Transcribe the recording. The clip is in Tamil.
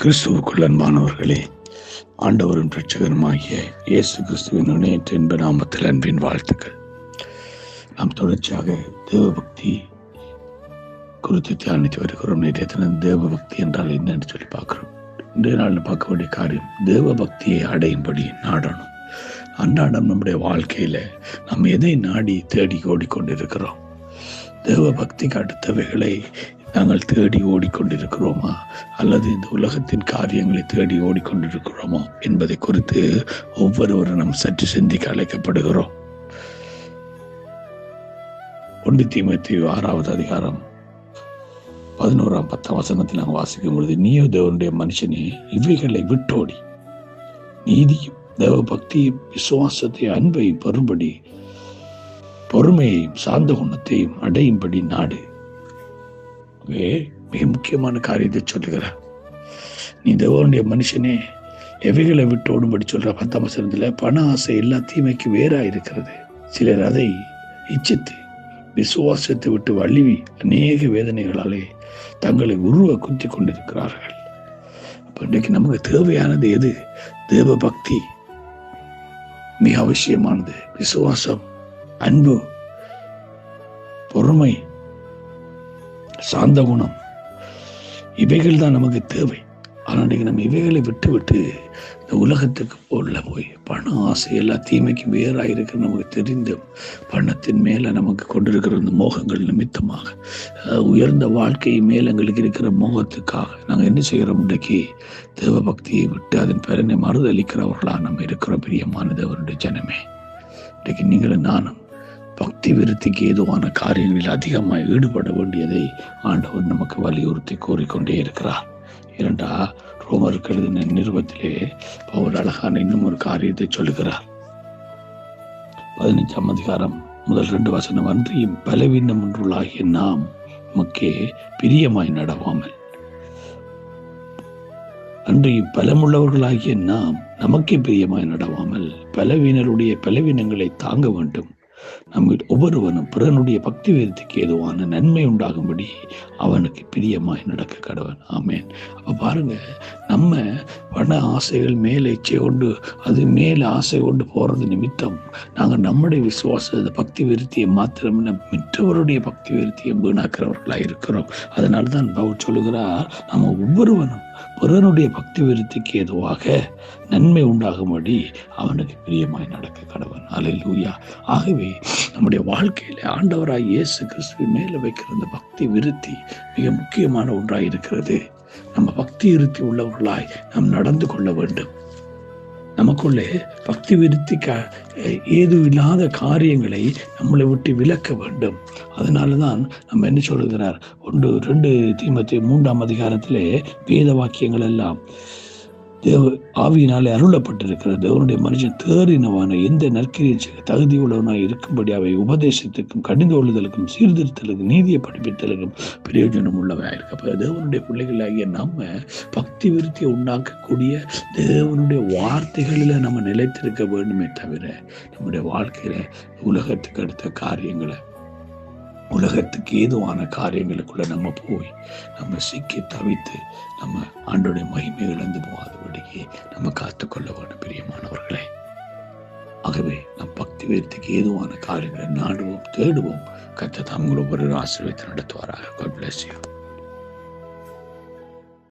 கிறிஸ்துவுக்குள் அன்பானவர்களே, ஆண்டவரும் இரட்சகருமாகிய இயேசு கிறிஸ்துவின் இணையற்ற இன்ப நாமத்தில் அன்பின் வாழ்த்துக்கள். நாம் தொடர்ச்சியாக தேவபக்தி குறித்து தியானித்து வருகிறோம். நேற்றைய தினம் தேவபக்தி என்றால் என்னன்னு சொல்லி பார்க்கிறோம். இன்றைய நாளில் பார்க்க வேண்டிய காரியம், தேவபக்தியை அடையும்படி நாடணும். அன்றாடம் நம்முடைய வாழ்க்கையில நாம் எதை நாடி தேடி ஓடிக்கொண்டிருக்கிறோம்? தேவ பக்திக்கு அடுத்தவைகளை நாங்கள் தேடி ஓடிக்கொண்டிருக்கிறோமா, அல்லது இந்த உலகத்தின் காரியங்களை தேடி ஓடிக்கொண்டிருக்கிறோமோ என்பதை குறித்து ஒவ்வொருவரும் நாம் சற்று சிந்திக்க அழைக்கப்படுகிறோம். 1 தீமோத்தேயு 6வது அதிகாரம் 11ஆம் 10ஆம் வசனத்தில் நாங்கள் வாசிக்கும் பொழுது, நீயோ தேவனுடைய மனுஷனே, இவைகளை விட்டோடி நீதியும் தேவ பக்தியும் விசுவாசத்தையும் அன்பையும் பெறும்படி பொறுமையையும் சாந்த குணத்தையும் அடையும்படி நாடு. மிக முக்கியமான காரியத்தை சொல்லுகிறார். நீ தேவனுடைய மனுஷனே, எவைகளை விட்டு ஓடும்படி சொல்ற 10ஆம் வசனத்துல, பண ஆசை எல்லா தீமைக்கு வேறா இருக்கிறது. சிலர் அதை இச்சித்து விசுவாசத்தை விட்டு வள்ளிவி அநேக வேதனைகளாலே தங்களை உருவ குத்தி கொண்டிருக்கிறார்கள். அப்ப இன்றைக்கு நமக்கு தேவையானது எது? தேவ பக்தி மிக அவசியமானது. விசுவாசம், அன்பு, பொறுமை, சாந்த குணம், இவைகள் தான் நமக்கு தேவை. ஆனால் நம்ம இவைகளை விட்டு விட்டு இந்த உலகத்துக்கு போய் பண ஆசை எல்லா தீமைக்கு வேறாயிருக்கு நமக்கு தெரிந்தும் பணத்தின் மேல நமக்கு கொண்டிருக்கிற இந்த மோகங்கள் நிமித்தமாக, உயர்ந்த வாழ்க்கை மேல் எங்களுக்கு இருக்கிற மோகத்துக்காக நாங்கள் என்ன செய்கிறோம்? இன்றைக்கு தேவ பக்தியை விட்டு அதன் பலனை மறுதளிக்கிறவர்களா நம்ம இருக்கிற பிரியமான தேவனுடைய ஜனமே. இன்றைக்கு நீங்களும் நானும் பக்தி விருத்திக்கு ஏதுவான காரியங்களில் அதிகமாக ஈடுபட வேண்டியதை ஆண்டவர் நமக்கு வலியுறுத்தி கூறிக்கொண்டே இருக்கிறார். இரண்டா ரோமருக்கு எழுதின நிருபத்திலே பவுல் அழகான இன்னும் ஒரு காரியத்தை சொல்லுகிறார். 15ஆம் அதிகாரம் 1-2 வசனம், அன்றியும் பலவீனம் ஒன்றுள்ளாகிய நாம் மக்கே பிரியமாய் நடவாமல், அன்றையும் பலமுள்ளவர்களாகிய நாம் நமக்கே பிரியமாய் நடவாமல் பலவீனருடைய பலவீனங்களை தாங்க வேண்டும். நம்ம ஒவ்வொருவனும் பிறனுடைய பக்தி விருத்திக்கு ஏதுவான நன்மை உண்டாகும்படி அவனுக்கு பிரியமாய் நடக்க கடவன். ஆமேன். அப்ப பாருங்க, நம்ம பண ஆசைகள் மேலே இச்சை கொண்டு அது மேல ஆசை கொண்டு போறது நிமித்தம் நாங்கள் நம்முடைய விசுவாச பக்தி விருத்தியை மாத்திரம் மற்றவருடைய பக்தி விருத்தியை வீணாக்கிறவர்களாக இருக்கிறோம். அதனால்தான் பவுல் சொல்லுகிறார், நம்ம ஒவ்வொருவனும் பிறனுடைய பக்தி விருத்திக்கு ஏதுவாக நன்மை உண்டாகும்படி அவனுக்கு பிரியமாய் நடக்க கடவன். அல்லேலூயா. ஆகவே நம்முடைய வாழ்க்கையில ஆண்டவராய் இயேசு கிறிஸ்துவின் மேல வைக்கிற இந்த பக்தி விருத்தி மிக முக்கியமான ஒன்றாய் இருக்கிறது. நம்ம பக்தி விருத்தி உள்ளவர்களாய் நாம் நடந்து கொள்ள வேண்டும். நமக்குள்ளே பக்தி விருத்திக்க ஏது இல்லாத காரியங்களை நம்மளை விட்டு விலக்க வேண்டும். அதனாலதான் நம்ம என்ன சொல்லுகிறார்? 2 தீமோத்தேயு 3ஆம் அதிகாரத்திலே வேத வாக்கியங்கள் எல்லாம் தேவ ஆவியினாலே அருளப்பட்டிருக்கிறது. தேவனுடைய மனுஷன் தேறினவான எந்த நற்கிரியை தகுதி உள்ளவனாய் இருக்கும்படி அவை உபதேசத்துக்கும் கடிந்து கொள்ளுதலுக்கும் சீர்திருத்தலுக்கும் நீதியை படிப்பித்தலுக்கும் பிரயோஜனம் உள்ளவையாயிருக்கு. அப்ப தேவனுடைய பிள்ளைகளாகிய நம்ம பக்தி விருத்தியை உண்டாக்கக்கூடிய தேவனுடைய வார்த்தைகளில நம்ம நிலைத்திருக்க வேண்டுமே தவிர நம்முடைய வாழ்க்கையில உலகத்துக்கு அடுத்த காரியங்களை, உலகத்துக்கு ஏதுவான காரியங்களுக்குள்ள நம்ம போய் நம்ம சிக்கி தவித்து நம்ம ஆண்டோடைய மகிமை இழந்து போகாதபடிக்கு நம்ம காத்துக்கொள்ள வேண்டும் பிரியமானவர்களே. ஆகவே நம் பக்தி விருத்திக்கு ஏதுவான காரியங்களை நாடுவோம், தேடுவோம். கர்த்தர் தாம் உங்களை ஒரு ஆசீர்வாதத்தை நடத்துவாராக. God bless you.